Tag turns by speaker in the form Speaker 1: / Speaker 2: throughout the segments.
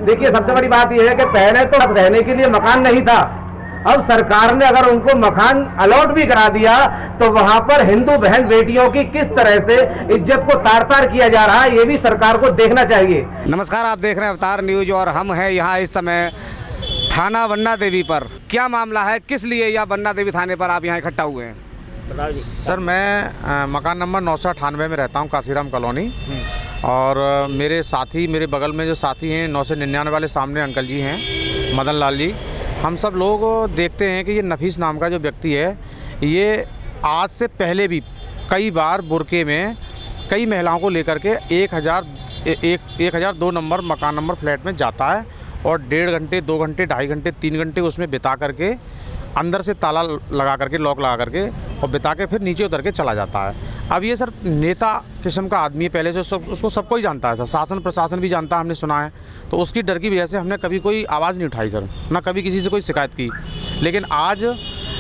Speaker 1: देखिए सबसे बड़ी बात यह है कि पहले तो रहने के लिए मकान नहीं था, अब सरकार ने अगर उनको मकान अलॉट भी करा दिया तो वहां पर हिंदू बहन बेटियों की किस तरह से इज्जत को तार तार किया जा रहा है, ये भी सरकार को देखना चाहिए।
Speaker 2: नमस्कार, आप देख रहे हैं अवतार न्यूज और हम हैं यहाँ इस समय थाना बन्ना देवी पर। क्या मामला है, किस लिए या बन्ना देवी थाने पर आप यहाँ इकट्ठा हुए हैं?
Speaker 3: सर मैं मकान नंबर 998 में रहता हूँ, काशीराम कॉलोनी। और मेरे साथी, मेरे बगल में जो साथी हैं 999 वाले सामने अंकल जी हैं, मदन लाल जी, हम सब लोग देखते हैं कि ये नफीस नाम का जो व्यक्ति है, ये आज से पहले भी कई बार बुरके में कई महिलाओं को लेकर के 1002 नंबर मकान नंबर फ्लैट में जाता है और 1.5 घंटे, 2 घंटे, 2.5 घंटे, 3 घंटे उसमें बिता करके अंदर से ताला लगा करके, लॉक लगा करके और बिता के फिर नीचे उतर के चला जाता है। अब ये सर नेता किस्म का आदमी है, पहले से उसको सबको ही जानता है सर, शासन प्रशासन भी जानता है, हमने सुना है। तो उसकी डर की वजह से हमने कभी कोई आवाज़ नहीं उठाई सर, ना कभी किसी से कोई शिकायत की। लेकिन आज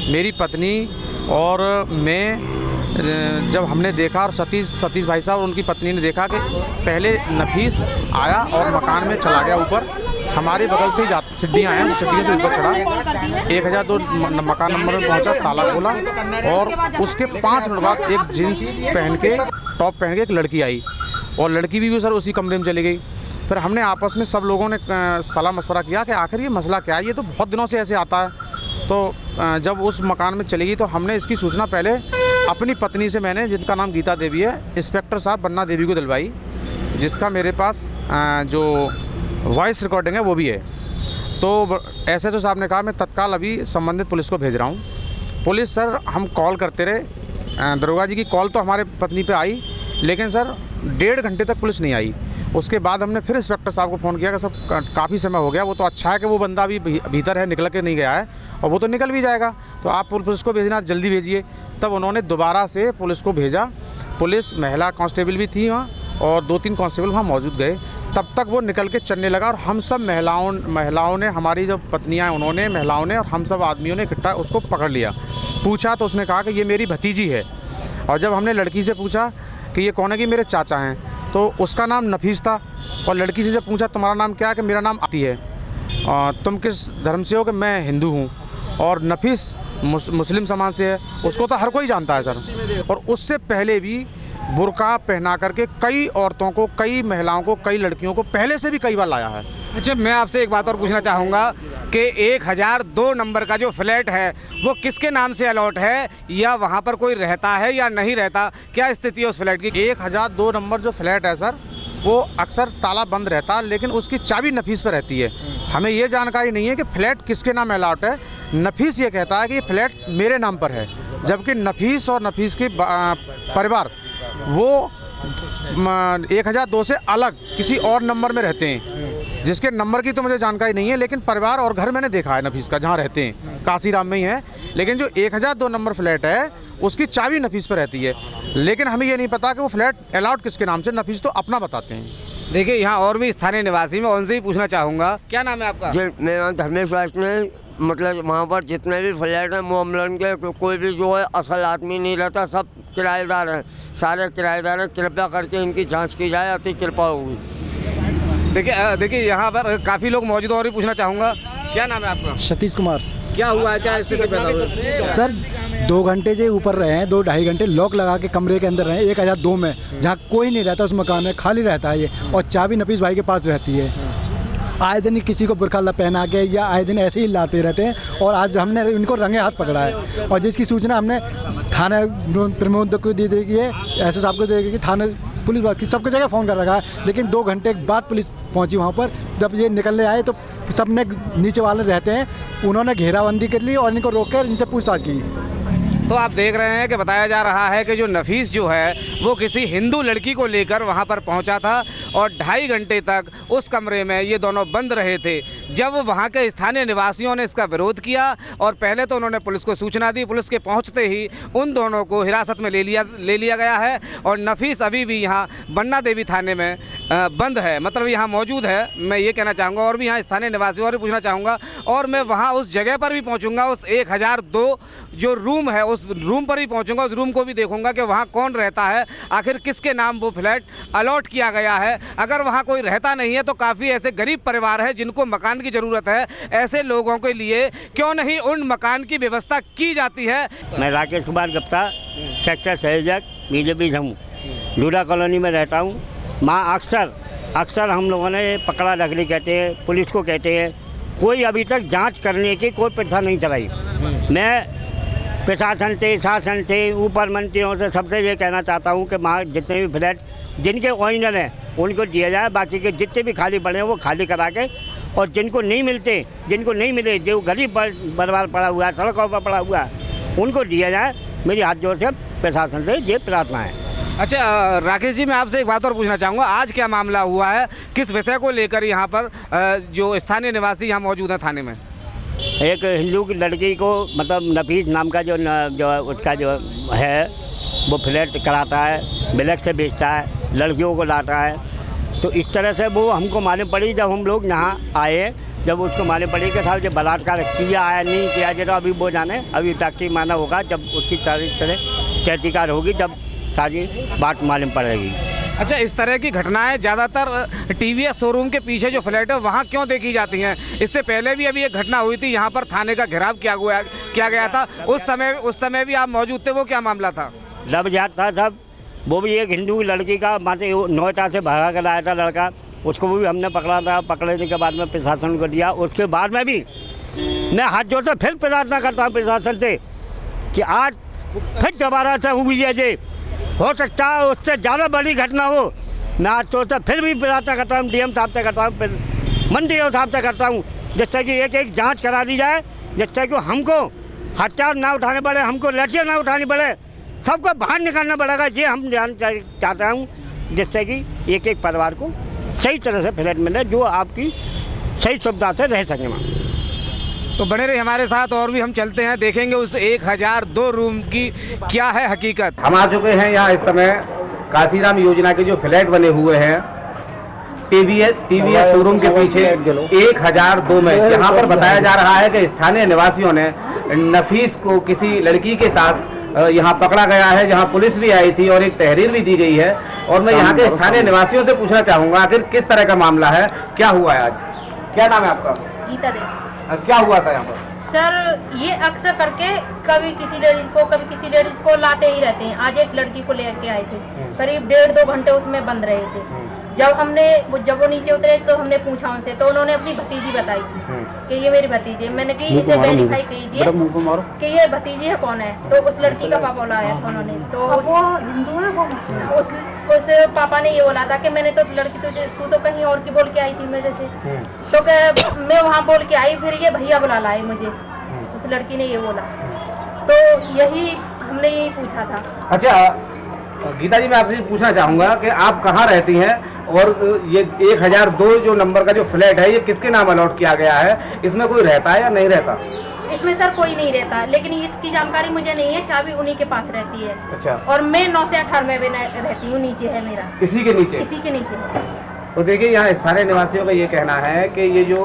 Speaker 3: मेरी पत्नी और मैं जब हमने देखा और सतीश भाई साहब और उनकी पत्नी ने देखा कि पहले नफीस आया और मकान में चला गया ऊपर, हमारे बगल से ही सीढ़ियाँ हैं, सीढ़ियों से ऊपर चढ़ा, 1002 मकान नंबर में पहुंचा, ताला खोला और उसके 5 मिनट बाद एक जीन्स पहन के, टॉप पहन के एक लड़की आई और लड़की भी सर उसी कमरे में चली गई। फिर हमने आपस में सब लोगों ने सलाह मशवरा किया कि आखिर ये मसला क्या है, ये तो बहुत दिनों से ऐसे आता है। तो जब उस मकान में चली गई तो हमने इसकी सूचना पहले अपनी पत्नी से, मैंने, जिनका नाम गीता देवी है, इंस्पेक्टर साहब बन्ना देवी को दिलवाई, जिसका मेरे पास जो वॉइस रिकॉर्डिंग है वो भी है। तो एसएचओ साहब ने कहा मैं तत्काल अभी संबंधित पुलिस को भेज रहा हूँ। पुलिस सर, हम कॉल करते रहे, दरोगा जी की कॉल तो हमारे पत्नी पे आई, लेकिन सर 1.5 घंटे तक पुलिस नहीं आई। उसके बाद हमने फिर इंस्पेक्टर साहब को फ़ोन किया कि सब काफ़ी समय हो गया, वो तो अच्छा है कि वो बंदा अभी भीतर है, निकल के नहीं गया है और वो तो निकल भी जाएगा, तो आप पुलिस को भेजना, जल्दी भेजिए। तब उन्होंने दोबारा से पुलिस को भेजा। पुलिस, महिला कांस्टेबल भी थी वहाँ और 2-3 कांस्टेबल वहाँ मौजूद गए। तब तक वो निकल के चलने लगा और हम सब महिलाओं ने, हमारी जो पत्नियाँ हैं उन्होंने, महिलाओं ने और हम सब आदमियों ने इकट्ठा उसको पकड़ लिया। पूछा तो उसने कहा कि ये मेरी भतीजी है। और जब हमने लड़की से पूछा कि ये कौन है, कि मेरे चाचा हैं, तो उसका नाम नफीस था। और लड़की से जब पूछा तुम्हारा नाम क्या है, कि मेरा नाम आती है, तुम किस धर्म से हो, कि मैं हिंदू हूँ। और नफीस मुस्लिम समाज से है, उसको तो हर कोई जानता है सर। और उससे पहले भी बुर्का पहना करके कई औरतों को, कई महिलाओं को, कई लड़कियों को पहले से भी कई बार लाया है।
Speaker 2: अच्छा, मैं आपसे एक बात और पूछना चाहूँगा कि 1002 नंबर का जो फ्लैट है वो किसके नाम से अलॉट है, या वहाँ पर कोई रहता है या नहीं रहता, क्या स्थिति है उस फ्लैट की?
Speaker 3: 1002 नंबर जो फ्लैट है सर, वो अक्सर ताला बंद रहता है, लेकिन उसकी चाबी नफीस पर रहती है। हमें ये जानकारी नहीं है कि फ्लैट किसके नाम अलॉट है। नफीस ये कहता है कि ये फ्लैट मेरे नाम पर है, जबकि नफीस और नफीस के परिवार वो 1002 से अलग किसी और नंबर में रहते हैं, जिसके नंबर की तो मुझे जानकारी नहीं है, लेकिन परिवार और घर मैंने देखा है नफीस का, जहाँ रहते हैं काशीराम में ही है। लेकिन जो 1002 नंबर फ्लैट है उसकी चाबी नफीस पर रहती है, लेकिन हमें ये नहीं पता कि वो फ्लैट अलॉट किसके नाम से। नफीस तो अपना बताते हैं।
Speaker 2: देखिए, यहाँ और भी स्थानीय निवासी, मैं उनसे ही पूछना चाहूँगा, क्या नाम है आपका?
Speaker 4: जी, मेरा नाम धर्मेश में, मतलब वहाँ पर जितने भी फ्लैट हैं मोहम्मलन के, कोई भी जो है असल आदमी नहीं रहता, सब किराएदार हैं, सारे किराएदार हैं। कृपया करके इनकी जांच की जाए, अति कृपा होगी।
Speaker 2: देखिए यहाँ पर काफ़ी लोग मौजूद, और भी पूछना चाहूँगा, क्या नाम है आपका?
Speaker 5: सतीश कुमार।
Speaker 2: क्या हुआ है, क्या स्थिति पैदा हुई?
Speaker 5: सर 2 घंटे से ऊपर रहे हैं, 2-2.5 घंटे लॉक लगा के कमरे के अंदर रहे हैं, 1002 में, जहाँ कोई नहीं रहता, उस मकान में खाली रहता है ये, और चाबी नफीस भाई के पास रहती है। आए दिन किसी को बुरखा पहना के या आए दिन ऐसे ही लाते रहते हैं, और आज हमने इनको रंगे हाथ पकड़ा है। और जिसकी सूचना हमने थाना प्रमुख को दी गई है, एसओ साहब को दी गई, थाना पुलिस सबके जगह फ़ोन कर रखा है। लेकिन 2 घंटे बाद पुलिस पहुंची वहां पर। जब ये निकलने आए तो सब ने, नीचे वाले रहते हैं, उन्होंने घेराबंदी कर ली और इनको रोक कर इनसे पूछताछ की।
Speaker 2: तो आप देख रहे हैं कि बताया जा रहा है कि जो नफीस जो है वो किसी हिंदू लड़की को लेकर वहां पर पहुंचा था और 2.5 घंटे तक उस कमरे में ये दोनों बंद रहे थे। जब वहां के स्थानीय निवासियों ने इसका विरोध किया और पहले तो उन्होंने पुलिस को सूचना दी, पुलिस के पहुंचते ही उन दोनों को हिरासत में ले लिया गया है और नफीस अभी भी यहाँ बन्ना देवी थाने में बंद है, मतलब यहाँ मौजूद है। मैं ये कहना चाहूँगा, और भी यहाँ स्थानीय निवासियों और भी पूछना चाहूँगा, और मैं वहाँ उस जगह पर भी पहुँचूँगा, उस 1002 जो रूम है उस उस रूम पर ही पहुंचूंगा, उस रूम को भी देखूंगा कि वहां कौन रहता है, आखिर किसके नाम वो फ्लैट अलॉट किया गया है। अगर वहां कोई रहता नहीं है तो काफ़ी ऐसे गरीब परिवार है जिनको मकान की ज़रूरत है, ऐसे लोगों के लिए क्यों नहीं उन मकान की व्यवस्था की जाती है।
Speaker 6: मैं राकेश कुमार गुप्ता, सेक्टर संयोजक बीजेपी जम्मू, लूडा कॉलोनी में रहता हूँ। माँ अक्सर हम लोगों ने पकड़ा रखली कहते हैं, पुलिस को कहते हैं, कोई अभी तक जांच करने की कोई प्रथा नहीं चलाई। मैं प्रशासन से, शासन से, ऊपर मंत्रियों से सबसे ये कहना चाहता हूँ कि वहाँ जितने भी फ्लैट जिनके ओरिजिनल हैं उनको दिया जाए, बाकी के जितने भी खाली पड़े हैं वो खाली करा के, और जिनको नहीं मिले, जो गरीब बर्बाद पड़ा हुआ है, सड़कों पर पड़ा हुआ है, उनको दिया जाए। मेरी हाथ जोड़ से प्रशासन से ये प्रार्थना है।
Speaker 2: अच्छा राकेश जी, मैं आपसे एक बात और पूछना चाहूँगा, आज क्या मामला हुआ है, किस विषय को लेकर यहाँ पर जो स्थानीय निवासी यहाँ मौजूद हैं थाने में?
Speaker 6: एक हिंदू की लड़की को, मतलब नफीस नाम का जो उसका जो है वो फ्लैट कराता है, ब्लैक से बेचता है, लड़कियों को लाता है। तो इस तरह से वो हमको मालूम पड़ी जब हम लोग यहाँ आए, जब उसको मालूम पड़ी कि साहब जब बलात्कार किया आया नहीं किया जाए, तो अभी वो जाने, अभी डॉक्टरी माना होगा जब उसकी तरह तहकीकात होगी, जब सारी बात मालूम पड़ेगी।
Speaker 2: अच्छा, इस तरह की घटनाएं ज़्यादातर टीवीएस शोरूम के पीछे जो फ्लैट है वहाँ क्यों देखी जाती हैं? इससे पहले भी अभी एक घटना हुई थी, यहाँ पर थाने का घेराव किया गया था, उस समय भी आप मौजूद थे, वो क्या मामला था?
Speaker 6: लब जात था सब, वो भी एक हिंदू की लड़की का माते नोएडा से भगा कर लाया था लड़का, उसको भी हमने पकड़ा था। पकड़ने के बाद में प्रशासन को दिया। उसके बाद में भी मैं हाथ जोड़ से फिर प्रार्थना करता हूँ प्रशासन से कि आज फिर दोबारा से हुई है, हो सकता है उससे ज़्यादा बड़ी घटना हो। मैं आज तो फिर भी प्रार्थना करता हूँ, डीएम साहब से करता हूँ, मंत्रियों साहब से करता हूँ, जिससे कि एक जांच करा दी जाए, जिससे कि हमको हथियार ना उठाने पड़े, हमको लठियाँ ना उठानी पड़े, सबको बाहर निकालना पड़ेगा। ये हम जानना चाहता हूँ, जिससे कि एक परिवार को सही तरह से फ्लैट मिले, जो आपकी सही सुविधा से रह सकें।
Speaker 2: तो बने रहे हमारे साथ, और भी हम चलते हैं, देखेंगे उस 1002 रूम की क्या है हकीकत।
Speaker 1: हम आ चुके हैं यहाँ इस समय काशीराम योजना के जो फ्लैट बने हुए हैं टीवीएस शोरूम के पीछे 1002 में, यहाँ पर बताया जा रहा है कि स्थानीय निवासियों ने नफीस को किसी लड़की के साथ यहाँ पकड़ा गया है, जहाँ पुलिस भी आई थी और एक तहरीर भी दी गई है। और मैं यहाँ के स्थानीय निवासियों से पूछना चाहूँगा आखिर किस तरह का मामला है, क्या हुआ है आज? क्या नाम है आपका?
Speaker 7: गीता देवी।
Speaker 1: क्या हुआ था यहाँ पर?
Speaker 7: सर ये अक्सर करके कभी किसी लेडीज को लाते ही रहते हैं। आज एक लड़की को लेके आए थे, करीब 1.5-2 घंटे उसमें बंद रहे थे। जब वो नीचे उतरे तो हमने पूछा उनसे, तो उन्होंने अपनी भतीजी बताई कि ये मेरी भतीजी है। मैंने कि इसे वेरीफाई कीजिए कि ये भतीजी है कौन है। तो उस लड़की का पापा लाया था उन्होंने, तो वो हिंदू है, वो मुस्लिम। उस पापा ने ये बोला था कि मैंने तो लड़की तू तो कहीं और की बोल के आई थी मेरे से, तो मैं वहाँ बोल के आई, फिर ये भैया बुला लाए मुझे, उस लड़की ने ये बोला। तो यही हमने यही पूछा था।
Speaker 1: अच्छा गीता जी, मैं आपसे पूछना चाहूँगा कि आप कहाँ रहती हैं और ये 1002 जो नंबर का जो फ्लैट है ये किसके नाम अलॉट किया गया है? इसमें कोई रहता है या नहीं रहता?
Speaker 7: इसमें सर कोई नहीं रहता, लेकिन इसकी जानकारी मुझे नहीं है। चाबी उन्हीं के पास रहती है।
Speaker 1: अच्छा।
Speaker 7: और मैं 9 से 18 में रहती हूँ, नीचे है मेरा।
Speaker 1: इसी के नीचे?
Speaker 7: इसी के नीचे है।
Speaker 1: तो देखिए यहाँ स्थानीय निवासियों का ये कहना है कि ये जो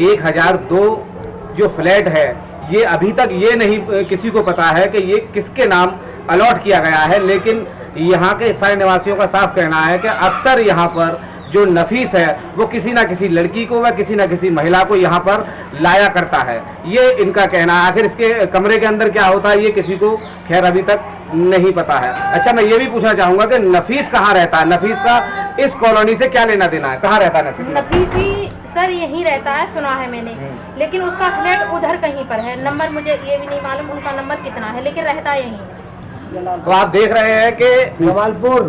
Speaker 1: 1002 जो फ्लैट है ये अभी तक ये नहीं किसी को पता है कि ये किसके नाम अलॉट किया गया है। लेकिन यहाँ के स्थानीय निवासियों का साफ कहना है कि अक्सर यहाँ पर जो नफीस है वो किसी ना किसी लड़की को व किसी ना किसी महिला को यहाँ पर लाया करता है, ये इनका कहना है। आखिर इसके कमरे के अंदर क्या होता है ये किसी को खैर अभी तक नहीं पता है। अच्छा, मैं ये भी पूछना चाहूँगा कि नफीस कहाँ रहता है? नफीस का इस कॉलोनी से क्या लेना देना है? कहाँ रहता है नफीस?
Speaker 7: नफीस भी सर यहीं रहता है, सुना है मैंने, लेकिन उसका फ्लैट उधर कहीं पर है। नंबर मुझे ये भी नहीं मालूम उनका नंबर कितना है, लेकिन रहता यहीं है।
Speaker 1: तो आप देख रहे हैं कि जमालपुर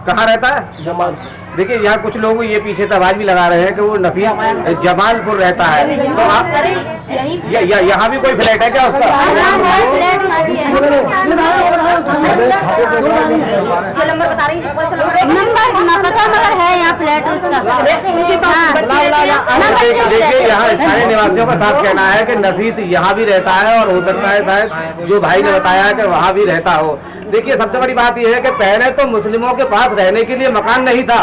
Speaker 1: कहाँ रहता है? जमालपुर। देखिए यहाँ कुछ लोग ये पीछे से आवाज भी लगा रहे हैं कि वो नफीस जमालपुर रहता है। तो आप यहाँ भी कोई फ्लैट है क्या उसका?
Speaker 7: नंबर बता रही नंबर है यहाँ फ्लैट उसका।
Speaker 1: देखिए यहाँ स्थानीय निवासियों का साफ कहना है कि नफीस यहाँ भी रहता है और हो सकता है शायद जो भाई ने बताया कि वहाँ भी रहता हो। देखिए सबसे बड़ी बात यह है कि पहले तो मुस्लिमों के पास रहने के लिए मकान नहीं था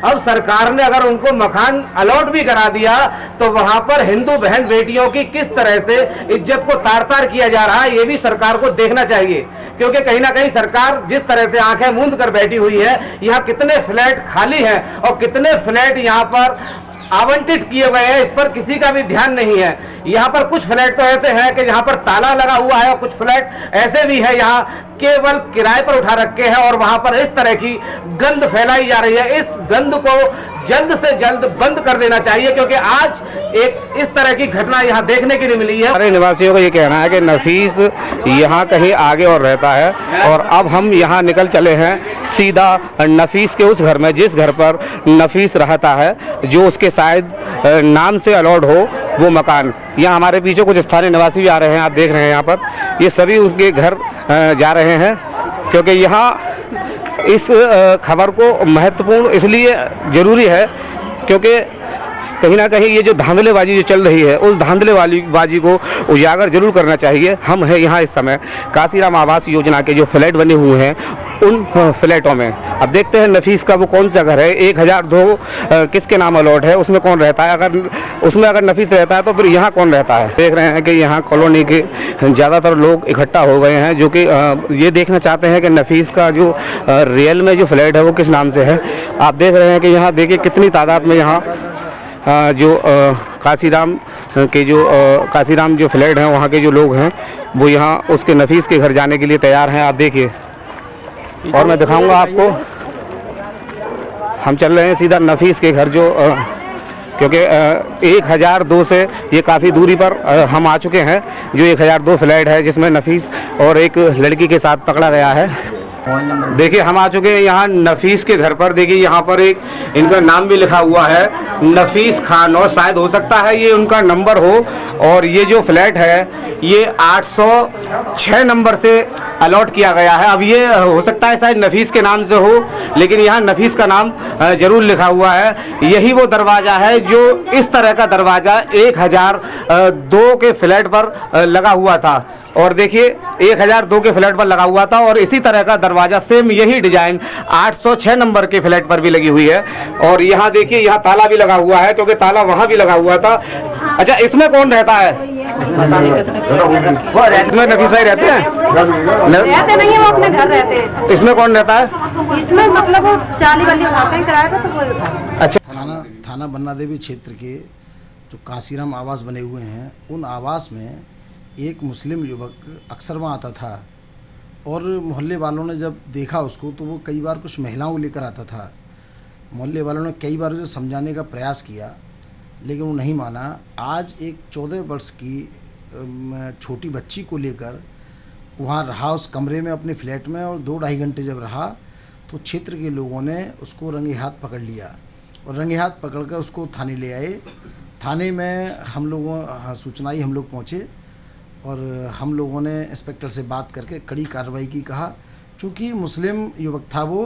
Speaker 1: अब सरकार ने अगर उनको मकान अलॉट भी करा दिया तो वहां पर हिंदू बहन बेटियों की किस तरह से इज्जत को तार तार किया जा रहा है, ये भी सरकार को देखना चाहिए। क्योंकि कहीं ना कहीं सरकार जिस तरह से आंखें मूंद कर बैठी हुई है, यहाँ कितने फ्लैट खाली हैं और कितने फ्लैट यहाँ पर आवंटित किए गए हैं, इस पर किसी का भी ध्यान नहीं है। यहाँ पर कुछ फ्लैट तो ऐसे हैं कि जहाँ पर ताला लगा हुआ है और कुछ फ्लैट ऐसे भी है यहाँ केवल किराए पर उठा रखे हैं और वहां पर इस तरह की गंद फैलाई जा रही है। इस गंद को जल्द से जल्द बंद कर देना चाहिए, क्योंकि आज एक इस तरह की घटना यहाँ देखने के लिए मिली है।
Speaker 2: हमारे निवासियों का ये कहना है कि नफीस यहाँ कहीं आगे और रहता है, और अब हम यहाँ निकल चले हैं सीधा नफीस के उस घर में जिस घर पर नफीस रहता है, जो उसके शायद नाम से अलॉट हो वो मकान। यहाँ हमारे पीछे कुछ स्थानीय निवासी भी आ रहे हैं, आप देख रहे हैं यहाँ पर ये सभी उसके घर जा रहे हैं, क्योंकि यहाँ इस खबर को महत्वपूर्ण इसलिए ज़रूरी है क्योंकि कहीं ना कहीं ये जो धांधलेबाजी जो चल रही है उस धांधलेबाजी को उजागर जरूर करना चाहिए। हम हैं यहाँ इस समय काशीराम आवास योजना के जो फ्लैट बने हुए हैं उन फ्लैटों में। अब देखते हैं नफीस का वो कौन सा घर है, 1002 किसके नाम अलॉट है, उसमें कौन रहता है, अगर उसमें अगर नफीस रहता है तो फिर यहाँ कौन रहता है। देख रहे हैं कि यहाँ कॉलोनी के ज़्यादातर लोग इकट्ठा हो गए हैं जो कि ये देखना चाहते हैं कि नफीस का जो रियल में जो फ्लैट है वो किस नाम से है। आप देख रहे हैं कि यहाँ देखिए कितनी तादाद में यहाँ जो काशीराम के जो काशीराम जो फ्लैट हैं वहाँ के जो लोग हैं वो यहाँ उसके नफीस के घर जाने के लिए तैयार हैं। आप देखिए और मैं दिखाऊंगा आपको, हम चल रहे हैं सीधा नफीस के घर जो क्योंकि 1002 से ये काफ़ी दूरी पर हम आ चुके हैं। जो 1002 फ्लैट है जिसमें नफीस और एक लड़की के साथ पकड़ा गया है। देखिए हम आ चुके हैं यहाँ नफीस के घर पर। देखिए यहाँ पर एक इनका नाम भी लिखा हुआ है नफीस खान, और शायद हो सकता है ये उनका नंबर हो। और ये जो फ्लैट है ये 806 नंबर से अलॉट किया गया है। अब ये हो सकता है शायद नफीस के नाम से हो, लेकिन यहाँ नफीस का नाम जरूर लिखा हुआ है। यही वो दरवाज़ा है जो इस तरह का दरवाज़ा 1002 के फ्लैट पर लगा हुआ था। और देखिए 1002 के फ्लैट पर लगा हुआ था और इसी तरह का दरवाज़ा सेम यही डिजाइन 806 नंबर के फ्लैट पर भी लगी हुई है। और यहाँ देखिए यहाँ ताला भी लगा हुआ है, क्योंकि ताला वहाँ भी लगा हुआ था। अच्छा, इसमें कौन रहता है? इसमें नफीस भाई रहते हैं?
Speaker 8: रहते नहीं है, वो अपने घर रहते हैं।
Speaker 2: इसमें कौन रहता है?
Speaker 8: इसमें मतलब वो चाली वाली उठाते हैं किराए पे, तो वो उठाते हैं।
Speaker 2: अच्छा,
Speaker 9: थाना बन्ना देवी क्षेत्र के जो काशीराम आवास बने हुए हैं उन आवास में एक मुस्लिम युवक अक्सर वहाँ आता था, और मोहल्ले वालों ने जब देखा उसको तो वो कई बार कुछ महिलाओं को लेकर आता था। मोहल्ले वालों ने कई बार उसे समझाने का प्रयास किया लेकिन वो नहीं माना। आज एक 14 वर्ष की छोटी बच्ची को लेकर वहाँ रहा उस कमरे में अपने फ्लैट में, और 2-2.5 घंटे जब रहा तो क्षेत्र के लोगों ने उसको रंगे हाथ पकड़ लिया और रंगे हाथ पकड़कर उसको थाने ले आए। थाने में हम लोगों सूचना ही हम लोग पहुँचे और हम लोगों ने इंस्पेक्टर से बात करके कड़ी कार्रवाई की कहा। चूँकि मुस्लिम युवक था वो,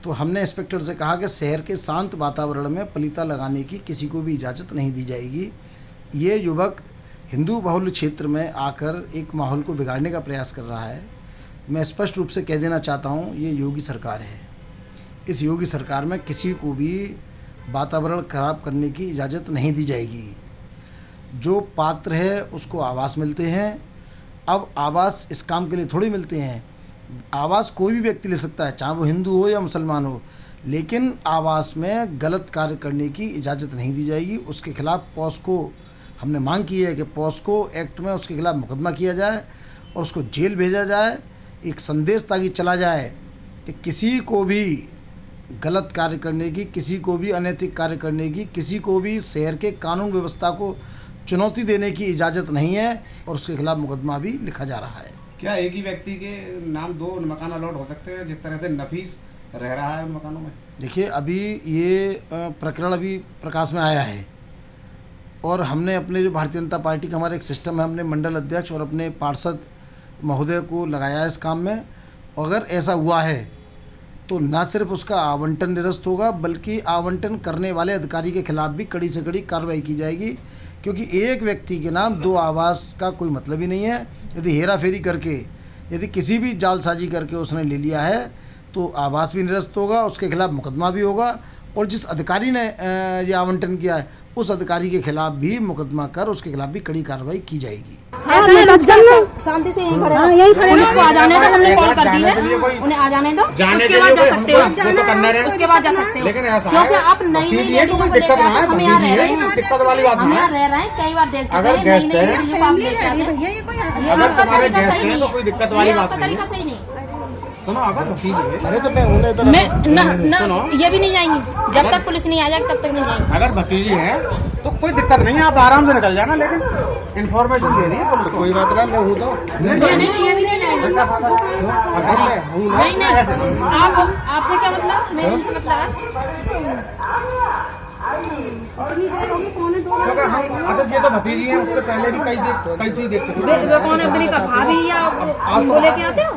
Speaker 9: तो हमने इंस्पेक्टर से कहा कि शहर के शांत वातावरण में पलीता लगाने की किसी को भी इजाज़त नहीं दी जाएगी। ये युवक हिंदू बहुल क्षेत्र में आकर एक माहौल को बिगाड़ने का प्रयास कर रहा है। मैं स्पष्ट रूप से कह देना चाहता हूँ, ये योगी सरकार है। इस योगी सरकार में किसी को भी वातावरण खराब करने की इजाज़त नहीं दी जाएगी। जो पात्र है उसको आवास मिलते हैं। अब आवास इस काम के लिए थोड़ी मिलते हैं। आवास कोई भी व्यक्ति ले सकता है, चाहे वो हिंदू हो या मुसलमान हो, लेकिन आवास में गलत कार्य करने की इजाज़त नहीं दी जाएगी। उसके खिलाफ पॉस्को हमने मांग की है कि पॉस्को एक्ट में उसके खिलाफ मुकदमा किया जाए और उसको जेल भेजा जाए। एक संदेश ताकि चला जाए कि किसी को भी गलत कार्य करने की, किसी को भी अनैतिक कार्य करने की, किसी को भी शहर के कानून व्यवस्था को चुनौती देने की इजाज़त नहीं है, और उसके खिलाफ मुकदमा भी लिखा जा रहा है।
Speaker 2: क्या एक ही व्यक्ति के नाम 2 मकान अलॉट हो सकते हैं जिस तरह से नफीस रह रहा है उन मकानों में?
Speaker 9: देखिए, अभी ये प्रकरण अभी प्रकाश में आया है और हमने अपने जो भारतीय जनता पार्टी का हमारा एक सिस्टम है, हमने मंडल अध्यक्ष और अपने पार्षद महोदय को लगाया है इस काम में। अगर ऐसा हुआ है तो न सिर्फ उसका आवंटन निरस्त होगा, बल्कि आवंटन करने वाले अधिकारी के खिलाफ भी कड़ी से कड़ी कार्रवाई की जाएगी, क्योंकि एक व्यक्ति के नाम 2 आवास का कोई मतलब ही नहीं है। यदि हेरा फेरी करके, यदि किसी भी जालसाजी करके उसने ले लिया है तो आवास भी निरस्त होगा, उसके खिलाफ मुकदमा भी होगा और जिस अधिकारी ने ये आवंटन किया है उस अधिकारी के खिलाफ भी मुकदमा कर उसके खिलाफ भी कड़ी कार्रवाई की जाएगी।
Speaker 8: शांति से यहीं खड़े पुलिस को आ जाने दो, हमने कॉल कर दी है, उन्हें आ जाने दो, उसके बाद जा सकते हो, उसके बाद जा सकते हो। क्योंकि आप नई नई लेडीज को लेकर आए, हम यहाँ रह रहे हैं, हम यहाँ रह रहे हैं, कई बार देख चुके हैं, नई नई लेडीज को आप लेकर आते हैं, ये आपका तरीका सही नहीं है, ये आपका तरीका सही नहीं।
Speaker 3: सुनो, अगर भतीजी है,
Speaker 9: अरे तो मैं उन्हें तो
Speaker 8: मैं न ये भी नहीं जाएंगी जब तक पुलिस नहीं आ जाएगी, तब तक नहीं जाएंगी।
Speaker 3: अगर भतीजी है तो कोई दिक्कत नहीं है, आप आराम से निकल जाना, लेकिन इन्फॉर्मेशन दे दी पुलिस को।
Speaker 9: कोई बात नहीं, मैं हूँ तो
Speaker 8: नहीं, ये भी नहीं जाएंगे। नहीं आपसे क्या मतलब, मेरे से मतलब
Speaker 3: अगर ये तो भतीजी है, उससे पहले भी कई चीज देख चुके हैं।
Speaker 8: कौन है, अपनी का भाभी या वो लेके आते हो?